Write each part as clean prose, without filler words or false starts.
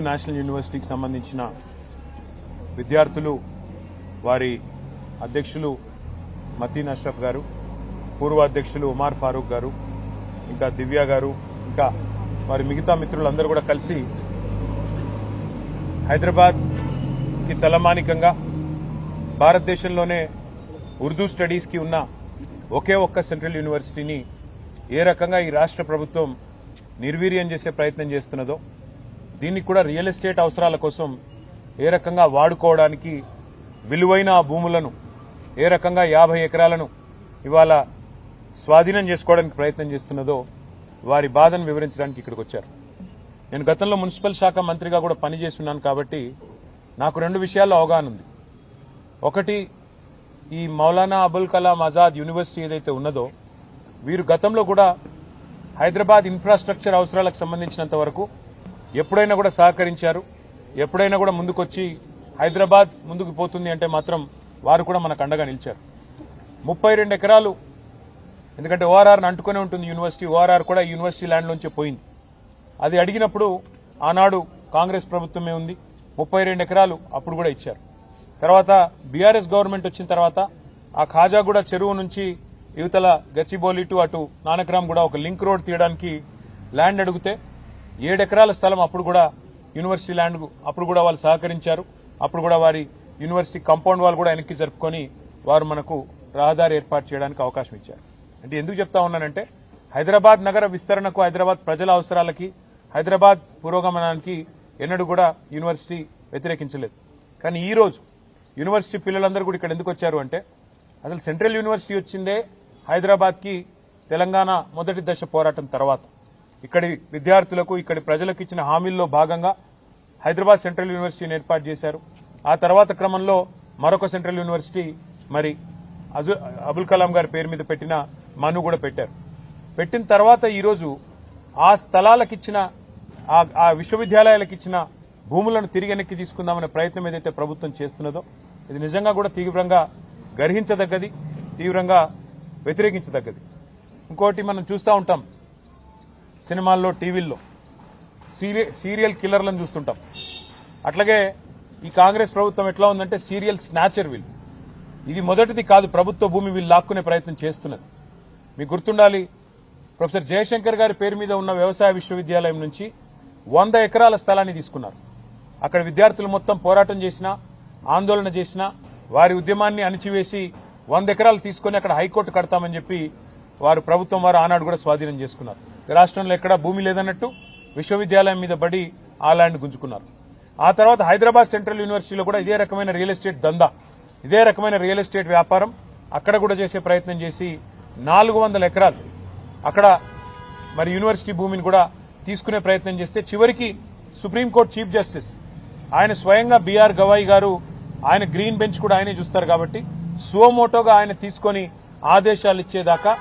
National యూనివర్సిటీకి సంబంధించిన విద్యార్థులు వారి అధ్యక్షులు మతీన్ అష్రఫ్ గారు, పూర్వ అధ్యక్షులు ఉమర్ ఫారూక్ గారు, ఇంకా దివ్య గారు, ఇంకా వారి మిగతా మిత్రులందరూ కూడా కలిసి హైదరాబాద్ కి తలమానికంగా భారతదేశంలోనే ఉర్దూ స్టడీస్ కి ఉన్న ఒకే ఒక్క సెంట్రల్ యూనివర్సిటీని ఏ రకంగా ఈ రాష్ట్ర ప్రభుత్వం నిర్వీర్యం చేసే ప్రయత్నం చేస్తున్నదో, దీన్ని కూడా రియల్ ఎస్టేట్ అవసరాల కోసం ఏ రకంగా వాడుకోవడానికి విలువైన భూములను ఏ రకంగా 50 ఎకరాలను ఇవాళ స్వాధీనం చేసుకోవడానికి ప్రయత్నం చేస్తున్నదో వారి బాధను వివరించడానికి ఇక్కడికి వచ్చారు. నేను గతంలో మున్సిపల్ శాఖ మంత్రిగా కూడా పనిచేస్తున్నాను కాబట్టి నాకు 2 విషయాల్లో అవగాహన ఉంది. ఒకటి, ఈ మౌలానా అబుల్ కలాం ఆజాద్ యూనివర్సిటీ ఏదైతే ఉన్నదో వీరు గతంలో కూడా హైదరాబాద్ ఇన్ఫ్రాస్ట్రక్చర్ అవసరాలకు సంబంధించినంత వరకు ఎప్పుడైనా కూడా సహకరించారు. ఎప్పుడైనా కూడా ముందుకొచ్చి హైదరాబాద్ ముందుకు పోతుంది అంటే మాత్రం వారు కూడా మనకు అండగా నిలిచారు. 32 ఎకరాలు, ఎందుకంటే ఓఆర్ఆర్ని అంటుకునే ఉంటుంది యూనివర్సిటీ, ఓఆర్ఆర్ కూడా యూనివర్సిటీ ల్యాండ్లోంచే పోయింది. అది అడిగినప్పుడు ఆనాడు కాంగ్రెస్ ప్రభుత్వమే ఉంది, 32 ఎకరాలు అప్పుడు కూడా ఇచ్చారు. తర్వాత బీఆర్ఎస్ గవర్నమెంట్ వచ్చిన తర్వాత ఆ ఖాజాగూడ చెరువు నుంచి యువతల గచ్చిబౌలి టు అటు నానక్రామ్ కూడా ఒక లింక్ రోడ్ తీయడానికి ల్యాండ్ అడిగితే 7 ఎకరాల స్థలం అప్పుడు కూడా యూనివర్సిటీ ల్యాండ్ అప్పుడు కూడా వాళ్ళు సహకరించారు. అప్పుడు కూడా వారి యూనివర్సిటీ కాంపౌండ్ వాళ్ళు కూడా వెనక్కి జరుపుకొని వారు మనకు రహదారి ఏర్పాటు చేయడానికి అవకాశం ఇచ్చారు. అంటే ఎందుకు చెప్తా ఉన్నానంటే హైదరాబాద్ నగర విస్తరణకు, హైదరాబాద్ ప్రజల అవసరాలకి, హైదరాబాద్ పురోగమనానికి ఎన్నడూ కూడా యూనివర్సిటీ వ్యతిరేకించలేదు. కానీ ఈ రోజు యూనివర్సిటీ పిల్లలందరూ కూడా ఇక్కడ ఎందుకు వచ్చారు అంటే అసలు సెంట్రల్ యూనివర్సిటీ వచ్చిందే హైదరాబాద్కి తెలంగాణ మొదటి దశ పోరాటం తర్వాత ఇక్కడి విద్యార్థులకు, ఇక్కడి ప్రజలకు ఇచ్చిన హామీల్లో భాగంగా హైదరాబాద్ సెంట్రల్ యూనివర్సిటీని ఏర్పాటు చేశారు. ఆ తర్వాత క్రమంలో మరొక సెంట్రల్ యూనివర్సిటీ మరి అబుల్ కలాం గారి పేరు మీద పెట్టిన మను కూడా పెట్టారు. పెట్టిన తర్వాత ఈరోజు ఆ స్థలాలకిచ్చిన, ఆ విశ్వవిద్యాలయాలకు ఇచ్చిన భూములను తిరిగి వెనక్కి తీసుకుందామనే ప్రయత్నం ఏదైతే ప్రభుత్వం చేస్తున్నదో ఇది నిజంగా కూడా తీవ్రంగా గర్హించదగ్గది, తీవ్రంగా వ్యతిరేకించదగ్గది. ఇంకోటి మనం చూస్తూ ఉంటాం సినిమాల్లో, టీవీల్లో సీరియల్ కిల్లర్లను చూస్తుంటాం. అట్లాగే ఈ కాంగ్రెస్ ప్రభుత్వం ఎట్లా ఉందంటే సీరియల్ స్నాచర్ వీళ్ళు. ఇది మొదటిది కాదు, ప్రభుత్వ భూమి వీళ్ళు లాక్కునే ప్రయత్నం చేస్తున్నది. మీకు గుర్తుండాలి, ప్రొఫెసర్ జయశంకర్ గారి పేరు మీద ఉన్న వ్యవసాయ విశ్వవిద్యాలయం నుంచి 100 ఎకరాల స్థలాన్ని తీసుకున్నారు. అక్కడ విద్యార్థులు మొత్తం పోరాటం చేసినా, ఆందోళన చేసినా వారి ఉద్యమాన్ని అణిచివేసి 100 ఎకరాలు తీసుకుని అక్కడ హైకోర్టు కడతామని చెప్పి వారు ప్రభుత్వం వారు ఆనాడు కూడా స్వాధీనం చేసుకున్నారు. రాష్ట్రంలో ఎక్కడా భూమి లేదన్నట్టు విశ్వవిద్యాలయం మీద పడి ఆ ల్యాండ్ గుంజుకున్నారు. ఆ తర్వాత హైదరాబాద్ సెంట్రల్ యూనివర్సిటీలో కూడా ఇదే రకమైన రియల్ ఎస్టేట్ దందా, ఇదే రకమైన రియల్ ఎస్టేట్ వ్యాపారం అక్కడ కూడా చేసే ప్రయత్నం చేసి 400 ఎకరాలు అక్కడ మరి యూనివర్సిటీ భూమిని కూడా తీసుకునే ప్రయత్నం చేస్తే చివరికి సుప్రీంకోర్టు చీఫ్ జస్టిస్ ఆయన స్వయంగా బీఆర్ గవాయి గారు, ఆయన గ్రీన్ బెంచ్ కూడా ఆయనే చూస్తారు కాబట్టి సువమోటోగా ఆయన తీసుకొని ఆదేశాలు ఇచ్చేదాకా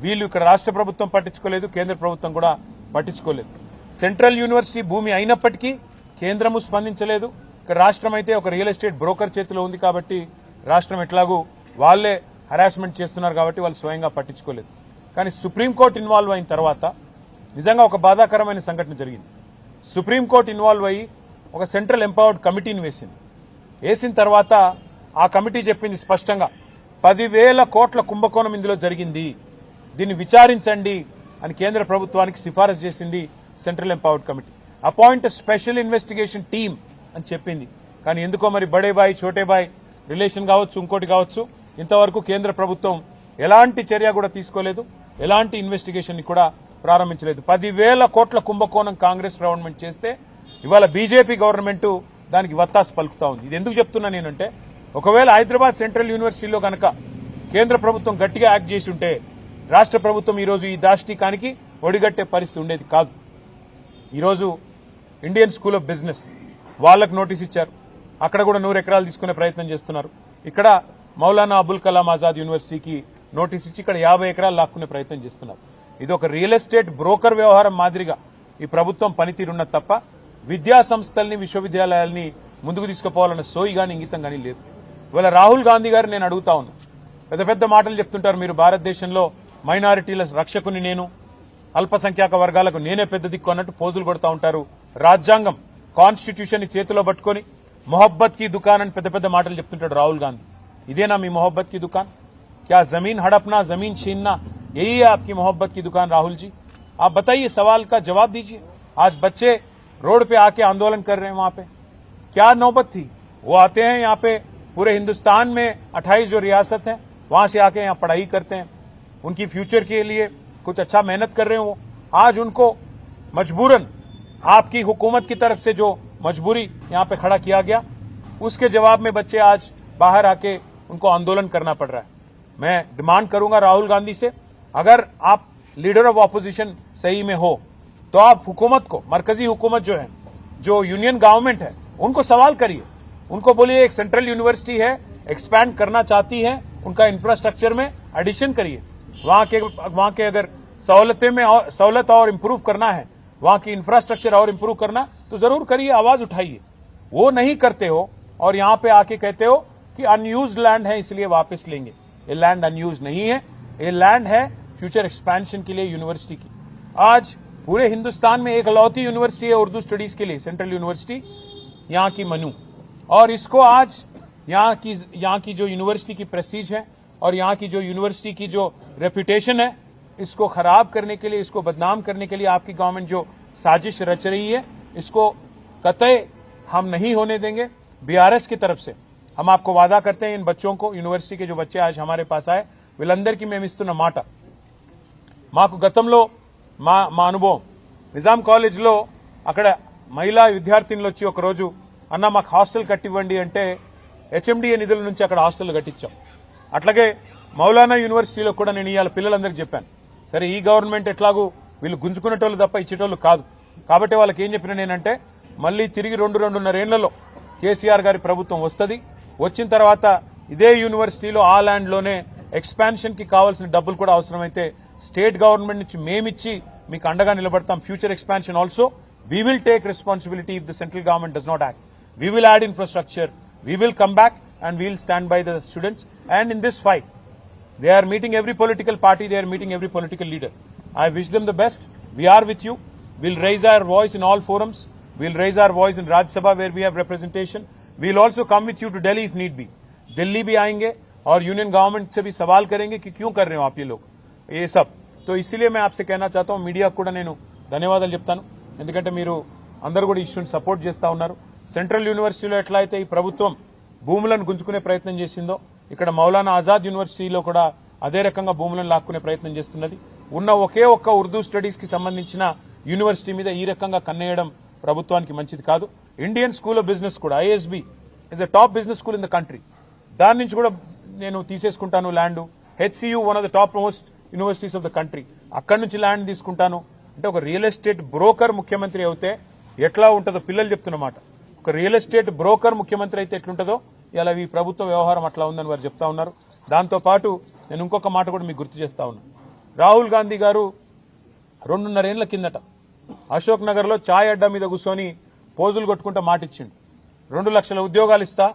వీళ్ళు ఇక్కడ రాష్ట్ర ప్రభుత్వం పట్టించుకోలేదు, కేంద్ర ప్రభుత్వం కూడా పట్టించుకోలేదు. సెంట్రల్ యూనివర్సిటీ భూమి అయినప్పటికీ కేంద్రము స్పందించలేదు. ఇక్కడ రాష్ట్రం అయితే ఒక రియల్ ఎస్టేట్ బ్రోకర్ చేతిలో ఉంది కాబట్టి రాష్ట్రం ఎట్లాగూ వాళ్లే హరాస్మెంట్ చేస్తున్నారు కాబట్టి వాళ్ళు స్వయంగా పట్టించుకోలేదు. కానీ సుప్రీంకోర్టు ఇన్వాల్వ్ అయిన తర్వాత నిజంగా ఒక బాధాకరమైన సంఘటన జరిగింది. సుప్రీంకోర్టు ఇన్వాల్వ్ అయ్యి ఒక సెంట్రల్ ఎంపవర్డ్ కమిటీని వేసిన తర్వాత ఆ కమిటీ చెప్పింది స్పష్టంగా 10,000 కోట్ల కుంభకోణం ఇందులో జరిగింది, దీన్ని విచారించండి అని కేంద్ర ప్రభుత్వానికి సిఫారసు చేసింది central empowered committee. Appoint special investigation team అని చెప్పింది. కానీ ఎందుకో మరి బడే బాయ్ చోటే బాయ్ రిలేషన్ కావచ్చు, ఇంకోటి కావచ్చు, ఇంతవరకు కేంద్ర ప్రభుత్వం ఎలాంటి చర్య కూడా తీసుకోలేదు, ఎలాంటి ఇన్వెస్టిగేషన్ కూడా ప్రారంభించలేదు. 10,000 కోట్ల కుంభకోణం కాంగ్రెస్ గవర్నమెంట్ చేస్తే ఇవాళ బీజేపీ గవర్నమెంట్ దానికి వత్తాసు పలుకుతా ఉంది. ఇది ఎందుకు చెప్తున్నా నేనంటే ఒకవేళ హైదరాబాద్ సెంట్రల్ యూనివర్సిటీలో కనుక కేంద్ర ప్రభుత్వం గట్టిగా యాక్ట్ చేసి ఉంటే రాష్ట్ర ప్రభుత్వం ఈరోజు ఈ దాష్టికానికి ఒడిగట్టే పరిస్థితి ఉండేది కాదు. ఈరోజు ఇండియన్ స్కూల్ ఆఫ్ బిజినెస్ వాళ్లకు నోటీస్ ఇచ్చారు, అక్కడ కూడా 100 ఎకరాలు తీసుకునే ప్రయత్నం చేస్తున్నారు. ఇక్కడ మౌలానా అబుల్ కలాం ఆజాద్ యూనివర్సిటీకి నోటీస్ ఇచ్చి ఇక్కడ 50 ఎకరాలు లాక్కునే ప్రయత్నం చేస్తున్నారు. ఇది ఒక రియల్ ఎస్టేట్ బ్రోకర్ వ్యవహారం మాదిరిగా ఈ ప్రభుత్వం పనితీరున్నది తప్ప విద్యా సంస్థల్ని, విశ్వవిద్యాలయాల్ని ముందుకు తీసుకుపోవాలన్న సోయి గాని ఇంగితం గానీ లేదు. ఇవాళ రాహుల్ గాంధీ గారు నేను అడుగుతా ఉన్నా, పెద్ద పెద్ద మాటలు చెప్తుంటారు, మీరు భారతదేశంలో మైనారిటీల రక్షకుని నేను, అల్పసంఖ్యాక వర్గాలకు నేనే పెద్ద దిక్కు అన్నట్టు పోజులు కొడతా ఉంటారు. రాజ్యాంగం కాన్స్టిట్యూషన్ ని చేతిలో పట్టుకొని మొహబ్బత్ की दुकान అని పెద్ద పెద్ద మాటలు చెప్తుంటాడు రాहुल गांधी ఇదేనా మీ మొహబ్బత్ की दुकान क्या जमीन हड़पना जमीन छीनना यही है आपकी मोहब्बत की दुकान राहुल जी आप बताइए सवाल का जवाब दीजिए आज बच्चे रोड पे आके आंदोलन कर रहे हैं वहां पे क्या नौबत थी वो आते हैं यहाँ पे पूरे हिंदुस्तान में 28 जो रियासत है वहां से आके यहाँ पढ़ाई करते हैं उनकी फ्यूचर के लिए कुछ अच्छा मेहनत कर रहे हैं वो आज उनको मजबूरन आपकी हुकूमत की तरफ से जो मजबूरी यहाँ पे खड़ा किया गया उसके जवाब में बच्चे आज बाहर आके उनको आंदोलन करना पड़ रहा है मैं डिमांड करूंगा राहुल गांधी से अगर आप लीडर ऑफ ऑपोजिशन सही में हो तो आप हुकूमत को मरकजी हुकूमत जो है जो यूनियन गवर्नमेंट है उनको सवाल करिए उनको बोलिए एक सेंट्रल यूनिवर्सिटी है एक्सपैंड करना चाहती है उनका इंफ्रास्ट्रक्चर में एडिशन करिए वहां के अगर सहूलत और इम्प्रूव करना है वहां की इंफ्रास्ट्रक्चर और इम्प्रूव करना तो जरूर करिए आवाज उठाइए वो नहीं करते हो और यहां पे आके कहते हो कि अनयूज लैंड है इसलिए वापस लेंगे ये लैंड अनयूज नहीं है ये लैंड है फ्यूचर एक्सपेंशन के लिए यूनिवर्सिटी की आज पूरे हिंदुस्तान में एक लौती यूनिवर्सिटी है उर्दू स्टडीज के लिए सेंट्रल यूनिवर्सिटी यहाँ की मनु और इसको आज यहाँ की जो यूनिवर्सिटी की प्रेस्टीज है और यहाँ की जो यूनिवर्सिटी की जो रेपुटेशन है इसको खराब करने के लिए इसको बदनाम करने के लिए आपकी गवर्नमेंट जो साजिश रच रही है इसको कतई हम नहीं होने देंगे बीआरएस की तरफ से हम आपको वादा करते हैं इन बच्चों को यूनिवर्सिटी के जो बच्चे आज हमारे पास आए వీళ్ళందరికీ మేము ఇస్తున్న మాట మాకు గతంలో మా అనుభవం నిజాం కాలేజ్లో అక్కడ మహిళా విద్యార్థినులు వచ్చి ఒక రోజు అన్న మాకు హాస్టల్ కట్టివ్వండి అంటే హెచ్ఎండిఏ నిధుల నుంచి అక్కడ హాస్టల్ కట్టించాం అట్లాగే మౌలానా యూనివర్సిటీలో కూడా నేను ఇవాళ పిల్లలందరికీ చెప్పాను సరే ఈ గవర్నమెంట్ ఎట్లాగూ వీళ్ళు గుంజుకునేటోళ్ళు తప్ప ఇచ్చేటోళ్ళు కాదు కాబట్టి వాళ్ళకి ఏం చెప్పిన నేనంటే మళ్ళీ తిరిగి 2-2.5 ఏళ్లలో కేసీఆర్ గారి ప్రభుత్వం వస్తుంది వచ్చిన తర్వాత ఇదే యూనివర్సిటీలో ఆ ల్యాండ్ లోనే ఎక్స్పాన్షన్ కి కావాల్సిన డబ్బులు కూడా అవసరమైతే స్టేట్ గవర్నమెంట్ నుంచి మేమిచ్చి మీకు అండగా నిలబడతాం future expansion also we will take responsibility if the central government does not act we will add infrastructure we will come back and we'll stand by the students and in this fight they are meeting every political party, they are meeting every political leader. I wish them the best. We are with you. We'll raise our voice in all forums. We'll raise our voice in Rajya Sabha where we have representation. We'll also come with you to Delhi if need be. Delhi भी आएंगे और union government से भी सवाल करेंगे कि क्यों कर रहे हो आप ये लोग ये सब. तो इसीलिए मैं आपसे कहना चाहता हूं మీడియా కూడా నేను ధన్యవాదాలు చెప్తాను ఎందుకంటే మీరు అందరూ కూడా ఇష్యూని సపోర్ట్ చేస్తా ఉన్నారు. సెంట్రల్ యూనివర్సిటీలో ఎట్లా అయితే ఈ ప్రభుత్వం భూములను గుంజుకునే ప్రయత్నం చేసిందో ఇక్కడ మౌలానా ఆజాద్ యూనివర్సిటీలో కూడా అదే రకంగా భూములను లాక్కునే ప్రయత్నం చేస్తున్నది. ఉన్న ఒకే ఒక్క ఉర్దూ స్టడీస్ కి సంబంధించిన యూనివర్సిటీ మీద ఈ రకంగా కన్నేయడం ప్రభుత్వానికి మంచిది కాదు. ఇండియన్ స్కూల్ ఆఫ్ బిజినెస్ కూడా ISB is a top business school in the country దాని నుంచి కూడా నేను తీసేసుకుంటాను land. HCU one of the top most universities of the country అక్కడి నుంచి ల్యాండ్ తీసుకుంటాను అంటే ఒక రియల్ ఎస్టేట్ బ్రోకర్ ముఖ్యమంత్రి అయితే ఎట్లా ఉంటుందో పిల్లలు చెప్తున్నమాట. ఒక రియల్ ఎస్టేట్ బ్రోకర్ ముఖ్యమంత్రి అయితే ఎట్లుంటుందో ఇలా ఈ ప్రభుత్వ వ్యవహారం అట్లా ఉందని వారు చెప్తా ఉన్నారు. దాంతో పాటు నేను ఇంకొక మాట కూడా మీకు గుర్తు చేస్తా ఉన్నాను. రాహుల్ గాంధీ గారు 2.5 ఏళ్ల కిందట అశోక్ నగర్ లో ఛాయ్ అడ్డా మీద కూర్చొని పోజులు కొట్టుకుంటా మాట ఇచ్చిండు. 2 లక్షల ఉద్యోగాలు ఇస్తా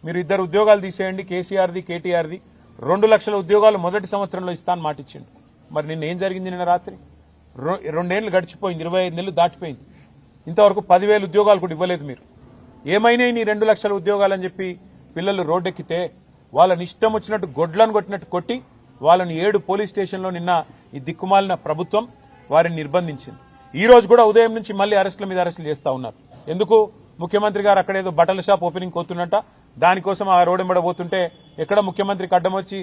మీరు 2 ఉద్యోగాలు తీసేయండి కేసీఆర్ది కేటీఆర్ది 2 లక్షల ఉద్యోగాలు మొదటి సంవత్సరంలో ఇస్తా అని మాట ఇచ్చిండు. మరి నిన్న ఏం జరిగింది? నిన్న రాత్రి 2 ఏళ్లు గడిచిపోయింది 25 నెలలు దాటిపోయింది ఇంతవరకు 10,000 ఉద్యోగాలు కూడా ఇవ్వలేదు. మీరు ఏమైనా నీ 2 లక్షల ఉద్యోగాలని చెప్పి పిల్లలు రోడ్డెక్కితే వాళ్ళని ఇష్టం వచ్చినట్టు గొడ్లను కొట్టినట్టు కొట్టి వాళ్ళని 7 పోలీస్ స్టేషన్లో నిన్న ఈ దిక్కుమాలిన ప్రభుత్వం వారిని నిర్బంధించింది. ఈ రోజు కూడా ఉదయం నుంచి మళ్లీ అరెస్టుల మీద అరెస్టులు చేస్తా ఉన్నారు. ఎందుకు? ముఖ్యమంత్రి గారు అక్కడేదో బట్టల షాప్ ఓపెనింగ్ పోతున్నట్ట దానికోసం ఆ రోడ్డెంబడబోతుంటే ఎక్కడ ముఖ్యమంత్రికి అడ్డం వచ్చి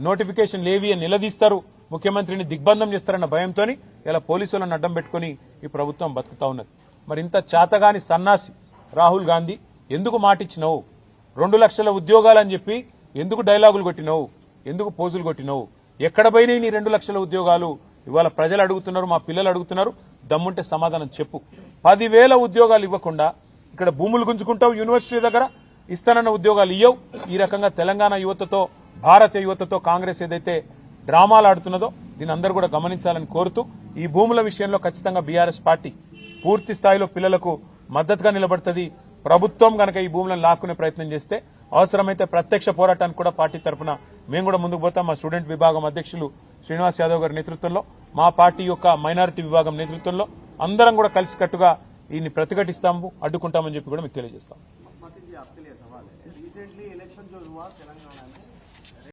నోటిఫికేషన్ లేవి అని నిలదీస్తారు, ముఖ్యమంత్రిని దిగ్బంధం చేస్తారన్న భయంతో ఇలా పోలీసులను అడ్డం పెట్టుకుని ఈ ప్రభుత్వం బతుకుతా ఉన్నది. మరి ఇంత చేతగాని సన్నాసి రాహుల్ గాంధీ ఎందుకు మాటిచ్చినావు? 2 లక్షల ఉద్యోగాలని చెప్పి ఎందుకు డైలాగులు కొట్టినావు? ఎందుకు పోజులు కొట్టినావు? ఎక్కడ పోయినాయి నీ 2 లక్షల ఉద్యోగాలు? ఇవాళ ప్రజలు అడుగుతున్నారు, మా పిల్లలు అడుగుతున్నారు. దమ్ముంటే సమాధానం చెప్పు. 10,000 ఉద్యోగాలు ఇవ్వకుండా ఇక్కడ భూములు గుంజుకుంటావు, యూనివర్సిటీ దగ్గర ఇస్తానన్న ఉద్యోగాలు ఇవ్వవు. ఈ రకంగా తెలంగాణ యువతతో భారతీయ యువతతో కాంగ్రెస్ ఏదైతే డ్రామాలు ఆడుతున్నదో దీని అందరూ కూడా గమనించాలని కోరుతూ ఈ భూముల విషయంలో ఖచ్చితంగా బీఆర్ఎస్ పార్టీ పూర్తి స్థాయిలో పిల్లలకు మద్దతుగా నిలబడుతుంది. ప్రభుత్వం గనక ఈ భూములను లాక్కునే ప్రయత్నం చేస్తే అవసరమైతే ప్రత్యక్ష పోరాటానికి కూడా పార్టీ తరఫున మేము కూడా ముందుకు పోతాం. మా స్టూడెంట్ విభాగం అధ్యక్షులు శ్రీనివాస్ యాదవ్ గారి నేతృత్వంలో, మా పార్టీ యొక్క మైనారిటీ విభాగం నేతృత్వంలో అందరం కూడా కలిసికట్టుగా దీన్ని ప్రతిఘటిస్తాము, అడ్డుకుంటామని చెప్పి కూడా మీకు తెలియజేస్తాం. रिसेंटली इलेक्शन जो हुआ तेलंगाना में